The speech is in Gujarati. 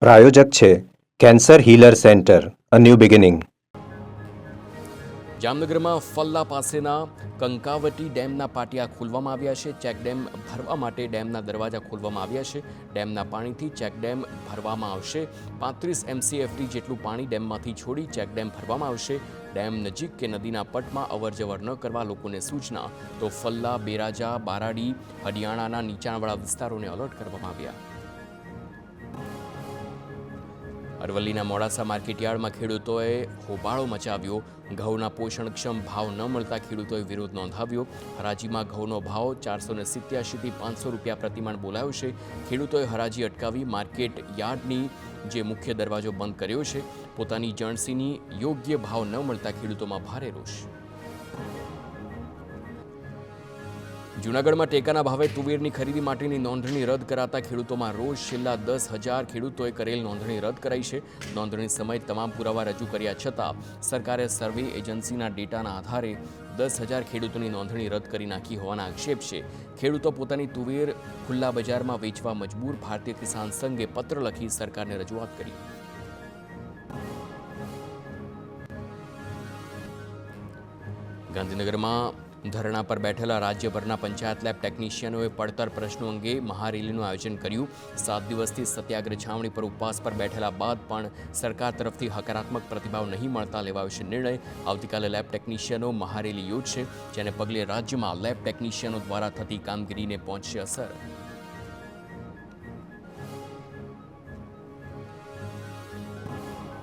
પ્રાયોજક છે cancer healer centre a new beginning. જામનગરમાં ફલ્લા પાસેના કંકાવટી ડેમના પાટિયા ખોલવામાં આવ્યા છે. ચેકડેમ ભરવા માટે ડેમના દરવાજા ખોલવામાં આવ્યા છે. ડેમના પાણીથી ચેકડેમ ભરવામાં આવશે. 35 MCFT જેટલું પાણી ડેમમાંથી છોડી ચેકડેમ ભરવામાં આવશે. ડેમ નજીક કે નદીના પટમાં અવરજવર ન કરવા લોકોને સૂચના. તો ફલ્લા, બેરાજા, બારાડી, હડિયાણાના નીચાણવાળા વિસ્તારોને એલર્ટ કરવામાં આવ્યા. અરવલ્લીના મોડાસા માર્કેટયાર્ડમાં ખેડૂતોએ હોબાળો મચાવ્યો. ઘઉંના પોષણક્ષમ ભાવ ન મળતા ખેડૂતોએ વિરોધ નોંધાવ્યો. હરાજીમાં ઘઉંનો ભાવ 487 થી 500 રૂપિયા પ્રતિમણ બોલાયો છે. ખેડૂતોએ હરાજી અટકાવી માર્કેટ યાર્ડની જે મુખ્ય દરવાજો બંધ કર્યો છે. પોતાની જણસીની યોગ્ય ભાવ ન મળતા ખેડૂતોમાં ભારે રોષ. જૂનાગઢમાં ટેકાના ભાવે તુવેરની ખરીદી માટેની નોંધણી રદ કરાતા ખેડૂતોમાં રોષ. છેલ્લા 10,000 ખેડૂતોએ કરેલ નોંધણી રદ કરાઈ છે. નોંધણી સમયે તમામ પુરાવા રજૂ કર્યા છતાં સરકારે સર્વે એજન્સીના ડેટાના આધારે 10,000 ખેડૂતોની નોંધણી રદ કરી નાખી હોવાના આક્ષેપ છે. ખેડૂતો પોતાની તુવેર ખુલ્લા બજારમાં વેચવા મજબૂર. ભારતીય કિસાન સંઘે પત્ર લખી સરકારને રજૂઆત કરી. ગાંધીનગરમાં ધરણા પર બેઠેલા રાજ્યભરના પંચાયત લેબ ટેકનિશિયનોએ પડતર પ્રશ્નો અંગે મહારેલીનું આયોજન કર્યું. 7 દિવસથી સત્યાગ્રહ છાવણી પર ઉપવાસ પર બેઠેલા બાદ પણ સરકાર તરફથી હકારાત્મક પ્રતિભાવ નહીં મળતા લેવાયો છે નિર્ણય. આવતીકાલે લેબ ટેકનિશિયનો મહારેલી યોજશે, જેને પગલે રાજ્યમાં લેબ ટેકનિશિયનો દ્વારા થતી કામગીરીને પહોંચશે અસર.